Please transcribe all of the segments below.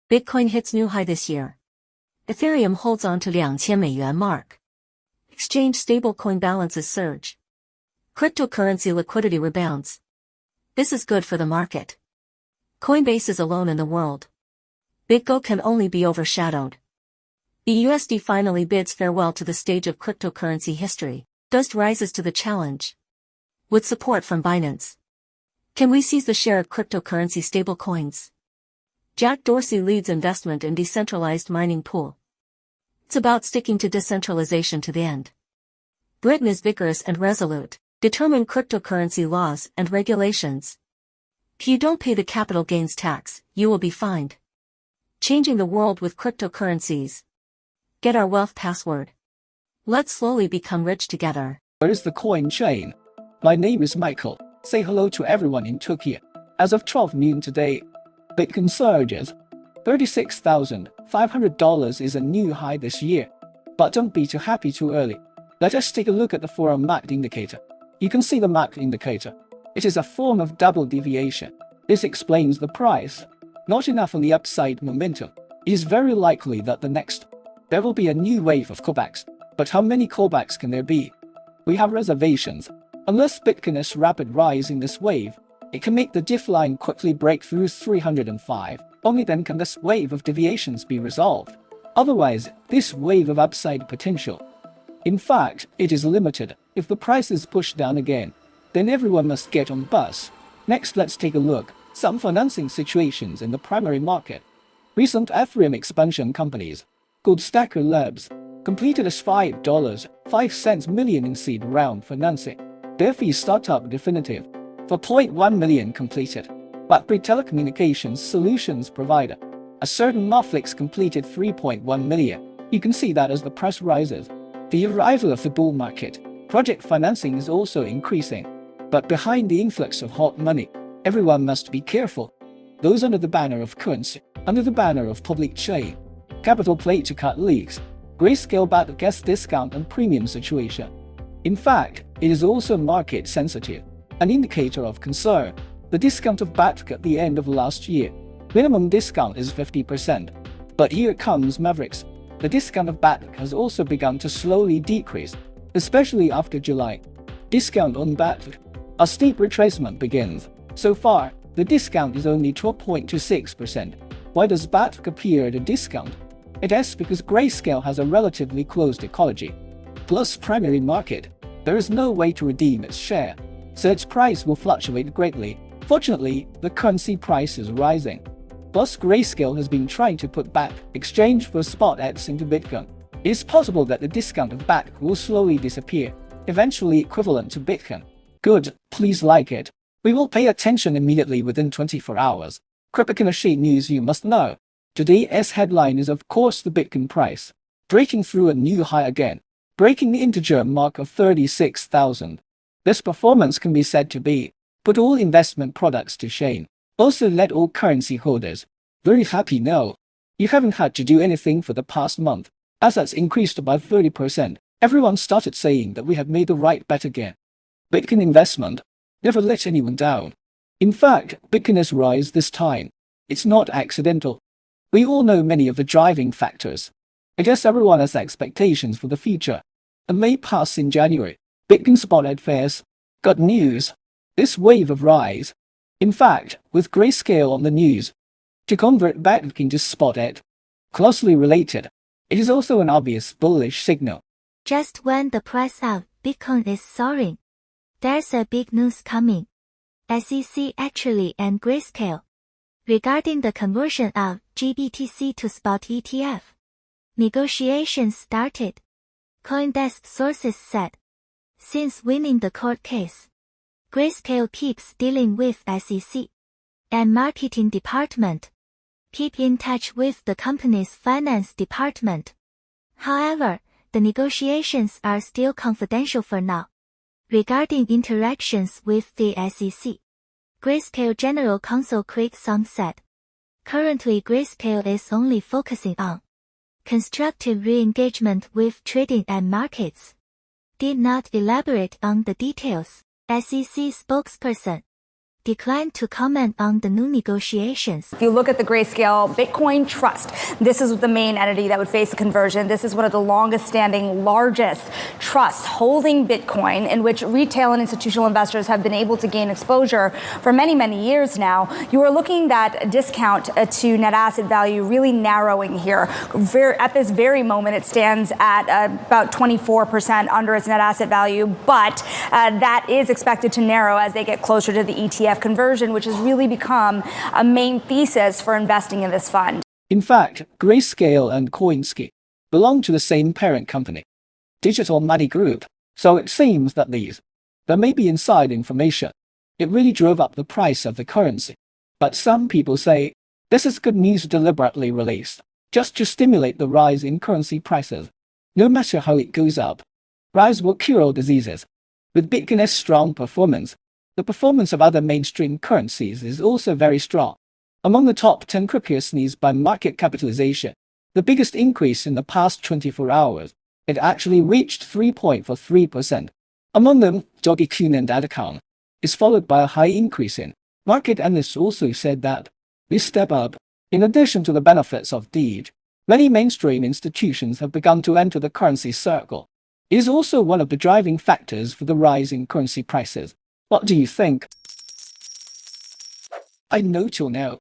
Bitcoin hits new high this year. Ethereum holds on to $2,000 mark. Exchange stablecoin balances surge. Cryptocurrency liquidity rebounds. This is good for the market. Coinbase is alone in the world. BitGo can only be overshadowed. The USD finally bids farewell to the stage of cryptocurrency history. Dust rises to the challenge. With support from Binance. Can we seize the share of cryptocurrency stablecoins? Jack Dorsey leads investment in decentralized mining pool. It's about sticking to decentralization to the end. Britain is vigorous and resolute, determine cryptocurrency laws and regulations. If you don't pay the capital gains tax, you will be fined. Changing the world with cryptocurrencies. Get our wealth password. Let's slowly become rich together. Where is the coin chain? My name is Michael. Say hello to everyone in Turkey. As of 12 noon today, Bitcoin surges. $36,500 is a new high this year. But don't be too happy too early. Let us take a look at the forum MACD indicator. You can see the MACD indicator. It is a form of double deviation. This explains the price. Not enough on the upside momentum. It is very likely that there will be a new wave of callbacks. But how many callbacks can there be? We have reservations. Unless Bitcoin's rapid rise in this wave, it can make the diff line quickly break through 305. Only then can this wave of deviations be resolved. Otherwise, this wave of upside potential. In fact, it is limited. If the price is pushed down again, then everyone must get on the bus. Next, let's take a look. Some financing situations in the primary market. Recent ethereum expansion companies, called Stacker Labs, completed a $5.05 million in seed round financing. Their fee startup definitive for $0.1 million completed. BlackBerry telecommunications solutions provider, a certain Netflix completed $3.1 million. You can see that as the price rises. The arrival of the bull market, project financing is also increasing. But behind the influx of hot money, everyone must be careful. Those under the banner of currency, under the banner of public chain, capital play to cut leaks, grayscale bad guest discount and premium situation. In fact, it is also market sensitive, an indicator of concern. The discount of BATC at the end of last year, minimum discount is 50%. But here comes Mavericks. The discount of BATC has also begun to slowly decrease, especially after July. Discount on BATC. A steep retracement begins. So far, the discount is only 12.26%. Why does BATC appear at a discount? It is because grayscale has a relatively closed ecology. Plus primary market, there is no way to redeem its share, so its price will fluctuate greatly. Fortunately, the currency price is rising. Plus grayscale has been trying to put BATC exchange for spot ETH into Bitcoin. It is possible that the discount of BATC will slowly disappear, eventually equivalent to Bitcoin. Good, please like it. We will pay attention immediately within 24 hours. Cryptocurrency news you must know. Today's headline is of course the Bitcoin price, breaking through a new high again, breaking the integer mark of 36,000. This performance can be said to be put all investment products to shame. Also let all currency holders very happy now. You haven't had to do anything for the past month. Assets increased by 30%. Everyone started saying that we have made the right bet again. Bitcoin investment never let anyone down. In fact, Bitcoin's rise this time, it's not accidental. We all know many of the driving factors. I guess everyone has expectations for the future. A May pass in January. Bitcoin spot ETH got news. This wave of rise. In fact, with grayscale on the news, to convert BATC into spot ETH, closely related, it is also an obvious bullish signal. Just when the price of Bitcoin is soaring, there's a big news coming. SEC actually and grayscale. Regarding the conversion of GBTC to spot ETF, negotiations started. CoinDesk sources said. Since winning the court case, Grayscale keeps dealing with SEC and marketing department. Keep in touch with the company's finance department. However, the negotiations are still confidential for now. Regarding interactions with the SEC, Grayscale General Counsel Craig Song said, currently Grayscale is only focusing on constructive re-engagement with trading and markets. Did not elaborate on the details. SEC spokesperson declined to comment on the new negotiations. If you look at the Grayscale Bitcoin Trust, this is the main entity that would face the conversion. This is one of the longest standing, largest trusts holding Bitcoin, in which retail and institutional investors have been able to gain exposure for many, many years now. You are looking at discount to net asset value really narrowing here. At this very moment, it stands at about 24% under its net asset value, but that is expected to narrow as they get closer to the ETF conversion, which has really become a main thesis for investing in this fund. In fact, Grayscale and Coinski belong to the same parent company, Digital Money Group, so it seems that there may be inside information. It really drove up the price of the currency. But some people say this is good news deliberately released, just to stimulate the rise in currency prices. No matter how it goes up, rise will cure all diseases. With Bitcoin's strong performance, the performance of other mainstream currencies is also very strong. Among the top 10 cryptocurrencies by market capitalization, the biggest increase in the past 24 hours, it actually reached 3.43%. Among them, Dogecoin and Dogecoin is followed by a high increase in market analysts also said that this step up, in addition to the benefits of Doge, many mainstream institutions have begun to enter the currency circle. It is also one of the driving factors for the rise in currency prices. What do you think? I know till now,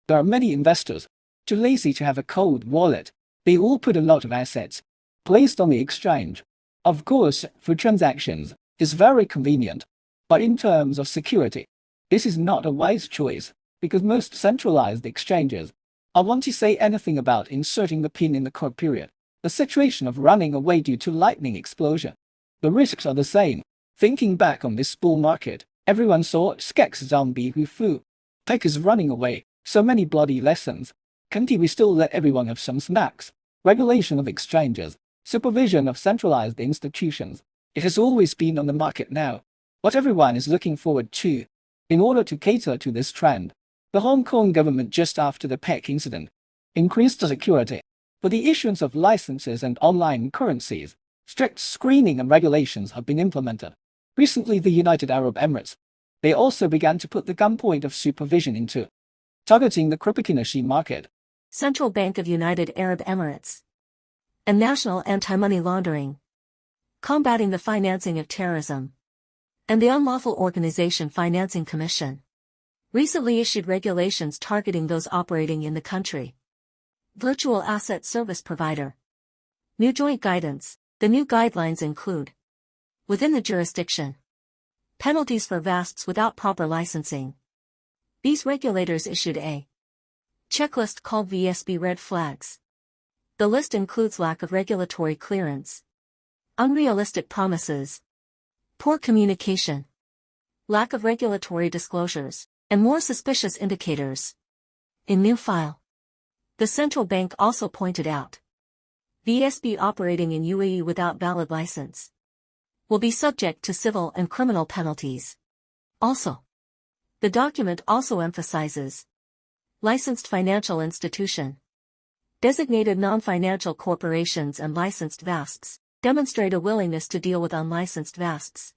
there are many investors too lazy to have a cold wallet. They all put a lot of assets placed on the exchange. Of course, for transactions, it's very convenient. But in terms of security, this is not a wise choice, because most centralized exchanges, I want to say anything about inserting the pin in the core period, the situation of running away due to lightning explosion. The risks are the same. Thinking back on this bull market, everyone saw Skek's zombie who flew. Takers running away, so many bloody lessons. Can't we still let everyone have some snacks? Regulation of exchanges, supervision of centralized institutions. It has always been on the market now. What everyone is looking forward to. In order to cater to this trend, the Hong Kong government just after the PEC incident increased the security for the issuance of licenses and online currencies. Strict screening and regulations have been implemented. Recently, the United Arab Emirates, they also began to put the gunpoint of supervision into targeting the cryptocurrency market. Central Bank of United Arab Emirates and National Anti-Money Laundering, Combating the Financing of Terrorism, and the Unlawful Organization Financing Commission recently issued regulations targeting those operating in the country. Virtual Asset Service Provider. New joint guidance. The new guidelines include, within the jurisdiction, penalties for VASPs without proper licensing. These regulators issued a checklist called VSB Red Flags. The list includes lack of regulatory clearance, unrealistic promises, poor communication, lack of regulatory disclosures, and more suspicious indicators. In new file, the central bank also pointed out, VSB operating in UAE without valid license will be subject to civil and criminal penalties. Also, the document also emphasizes licensed financial institution, designated non-financial corporations and licensed VASPs demonstrate a willingness to deal with unlicensed VASPs.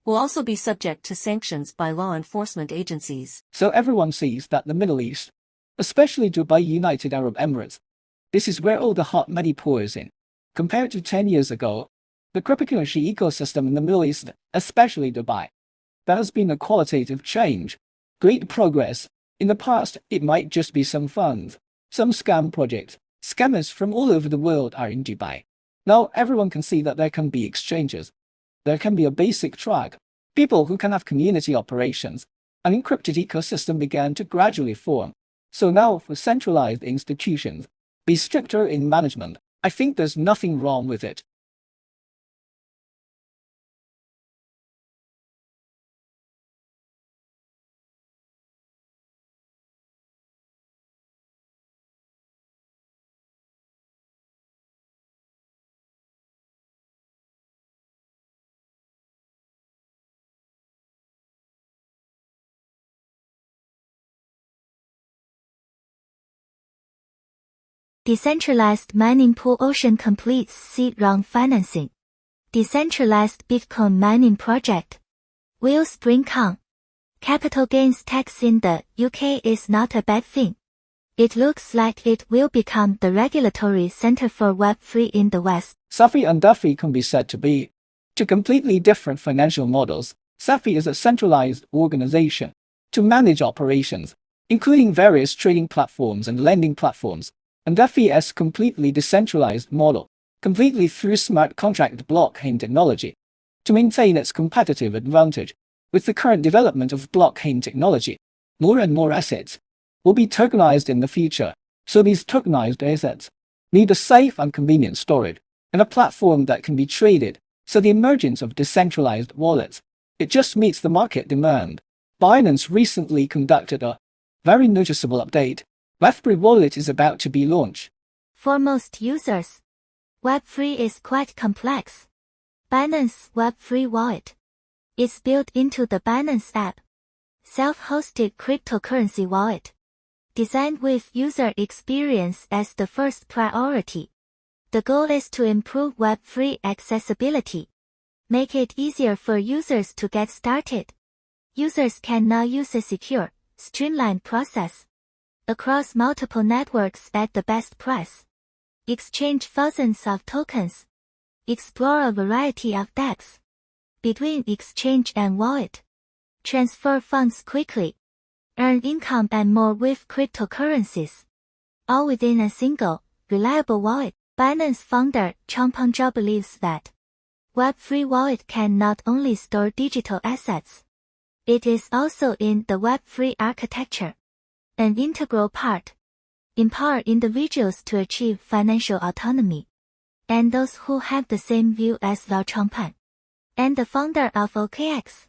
Will also be subject to sanctions by law enforcement agencies. So everyone sees that the Middle East, especially Dubai United Arab Emirates, this is where all the hot money pours in. Compared to 10 years ago, the cryptocurrency ecosystem in the Middle East, especially Dubai, there has been a qualitative change, great progress. In the past, it might just be some funds, some scam projects. Scammers from all over the world are in Dubai. Now everyone can see that there can be exchanges. There can be a basic track, people who can have community operations. An encrypted ecosystem began to gradually form. So now for centralized institutions, be stricter in management. I think there's nothing wrong with it. Decentralized mining pool Ocean completes seed round financing. Decentralized Bitcoin mining project. Will Spring Con. Capital gains tax in the UK is not a bad thing. It looks like it will become the regulatory center for Web3 in the West. Safi and DeFi can be said to be two completely different financial models. Safi is a centralized organization to manage operations, including various trading platforms and lending platforms, and DeFi is a completely decentralized model, completely through smart contract blockchain technology, to maintain its competitive advantage. With the current development of blockchain technology, more and more assets will be tokenized in the future, so these tokenized assets need a safe and convenient storage, and a platform that can be traded, so the emergence of decentralized wallets, it just meets the market demand. Binance recently conducted a very noticeable update. Web3 wallet is about to be launched. For most users, Web3 is quite complex. Binance Web3 wallet is built into the Binance app, self-hosted cryptocurrency wallet, designed with user experience as the first priority. The goal is to improve Web3 accessibility, make it easier for users to get started. Users can now use a secure, streamlined process across multiple networks at the best price, exchange thousands of tokens, explore a variety of dApps between exchange and wallet, transfer funds quickly, earn income and more with cryptocurrencies, all within a single, reliable wallet. Binance founder Changpeng Zhao believes that Web3 wallet can not only store digital assets, it is also in the Web3 architecture, an integral part, empower individuals to achieve financial autonomy. And those who have the same view as Lao Changpeng, and the founder of OKX,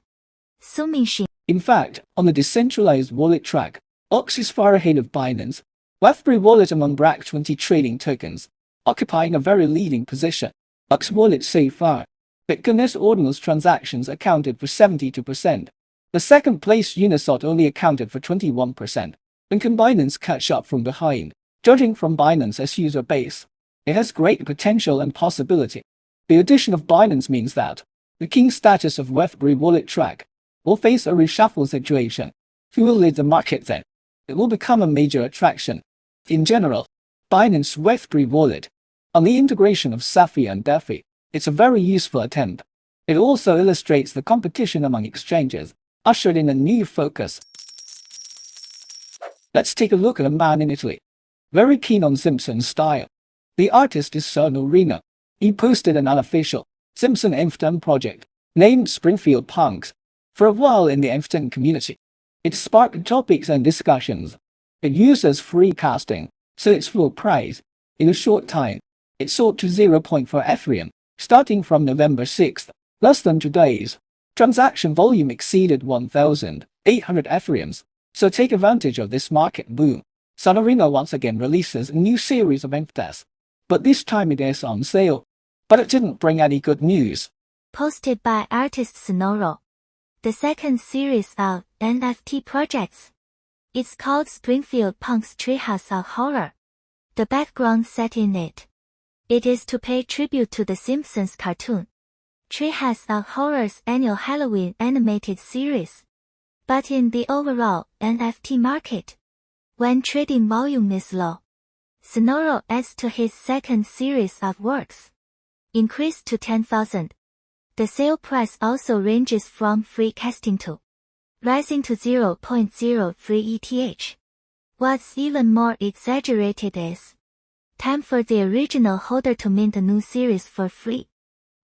Su Mingxin. In fact, on the decentralized wallet track, OX is far ahead of Binance. Web3 wallet among BRAC20 trading tokens, occupying a very leading position. OX wallet so far, Bitcoin's ordinals transactions accounted for 72%. The second place Uniswap only accounted for 21%. When can Binance catch up from behind? Judging from Binance's user base, it has great potential and possibility. The addition of Binance means that the king status of Web3 wallet track will face a reshuffle situation. Who will lead the market then? It will become a major attraction. In general, Binance Web3 wallet, on the integration of Safi and DeFi, it's a very useful attempt. It also illustrates the competition among exchanges, ushered in a new focus. Let's take a look at a man in Italy, very keen on Simpson style. The artist is Sono Reno. He posted an unofficial Simpson NFT project named Springfield Punks for a while in the NFT community. It sparked topics and discussions. It uses free casting, so its full price, in a short time, it soared to 0.4 ethereum, starting from November 6th, less than 2 days. Transaction volume exceeded 1,800 ethereums, so take advantage of this market boom. Sono Reno once again releases a new series of NFTs, but this time it is on sale. But it didn't bring any good news. Posted by artist Sonoro, the second series of NFT projects. It's called Springfield Punk's Treehouse of Horror. The background set in it. It is to pay tribute to the Simpsons cartoon, Treehouse of Horror's annual Halloween animated series. But in the overall NFT market, when trading volume is low, Sonoro adds to his second series of works, increased to 10,000. The sale price also ranges from free casting to rising to 0.03 ETH. What's even more exaggerated is time for the original holder to mint a new series for free.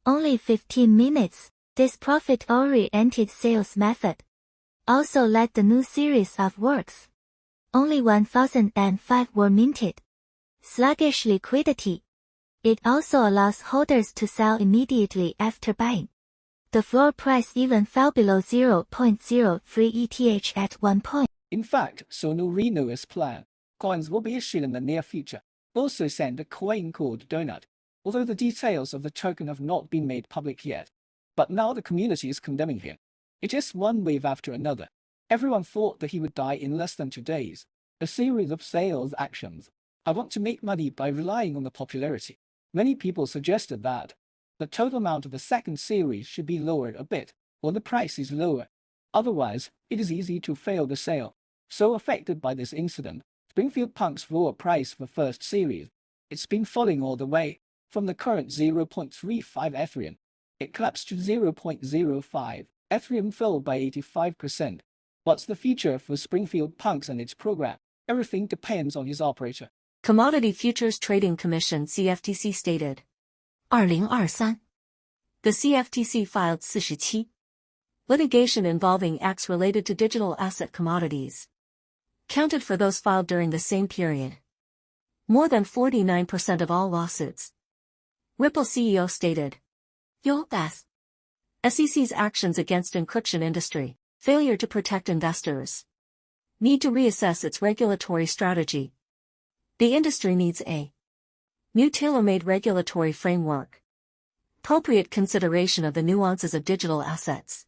Only 15 minutes. This profit-oriented sales method also led the new series of works. Only 1,005 were minted. Sluggish liquidity. It also allows holders to sell immediately after buying. The floor price even fell below 0.03 ETH at one point. In fact, Sono Reno's plan, coins will be issued in the near future. Also send a coin called Donut, although the details of the token have not been made public yet. But now the community is condemning him. It is one wave after another. Everyone thought that he would die in less than 2 days. A series of sales actions. I want to make money by relying on the popularity. Many people suggested that the total amount of the second series should be lowered a bit, or the price is lower. Otherwise, it is easy to fail the sale. So affected by this incident, Springfield Punk's floor price for first series, it's been falling all the way. From the current 0.35 ethereum, it collapsed to 0.05. Ethereum fell by 85%. What's the future for Springfield Punks and its program? Everything depends on his operator. Commodity Futures Trading Commission CFTC stated. 2023. The CFTC filed 47 litigation involving acts related to digital asset commodities. Counted for those filed during the same period. More than 49% of all lawsuits. Ripple CEO stated. US SEC's actions against encryption industry, failure to protect investors. Need to reassess its regulatory strategy. The industry needs a new tailor-made regulatory framework. Appropriate consideration of the nuances of digital assets.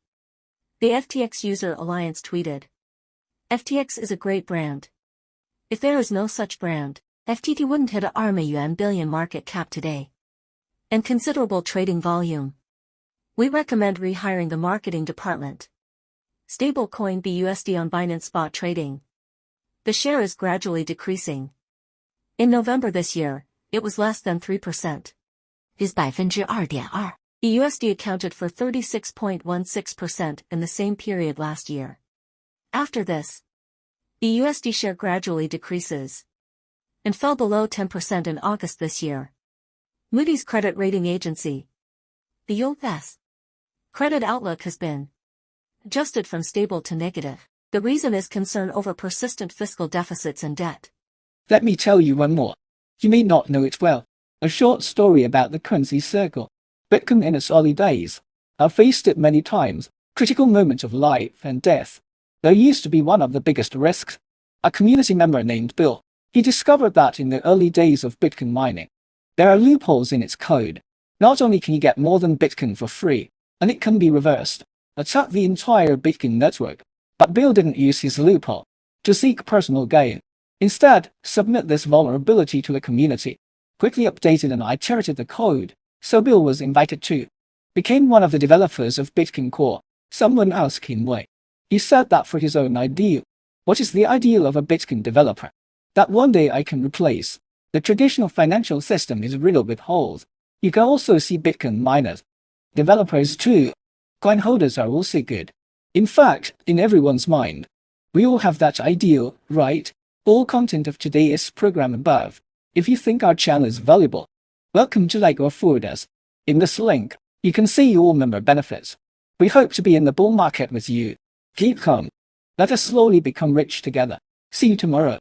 The FTX User Alliance tweeted. FTX is a great brand. If there is no such brand, FTT wouldn't hit a $1 billion market cap today. And considerable trading volume. We recommend rehiring the marketing department. Stablecoin BUSD on Binance spot trading. The share is gradually decreasing. In November this year, it was less than 3%. Is 2.2%. USD accounted for 36.16% in the same period last year. After this, the USD share gradually decreases and fell below 10% in August this year. Moody's credit rating agency. The US credit outlook has been adjusted from stable to negative. The reason is concern over persistent fiscal deficits and debt. Let me tell you one more. You may not know it well. A short story about the currency circle. Bitcoin in its early days. I've faced it many times. Critical moments of life and death. There used to be one of the biggest risks. A community member named Bill. He discovered that in the early days of Bitcoin mining, there are loopholes in its code. Not only can you get more than Bitcoin for free, and it can be reversed, attack the entire Bitcoin network. But Bill didn't use his loophole to seek personal gain. Instead, submit this vulnerability to the community. Quickly updated and iterated the code, so Bill was invited to became one of the developers of Bitcoin Core. Someone asked him why. He said that for his own ideal. What is the ideal of a Bitcoin developer? That one day I can replace the traditional financial system is riddled with holes. You can also see Bitcoin miners, developers too. Coin holders are also good. In fact, in everyone's mind, we all have that ideal, right? All content of today's program above. If you think our channel is valuable, welcome to like or forward us. In this link, you can see all member benefits. We hope to be in the bull market with you. Keep calm. Let us slowly become rich together. See you tomorrow.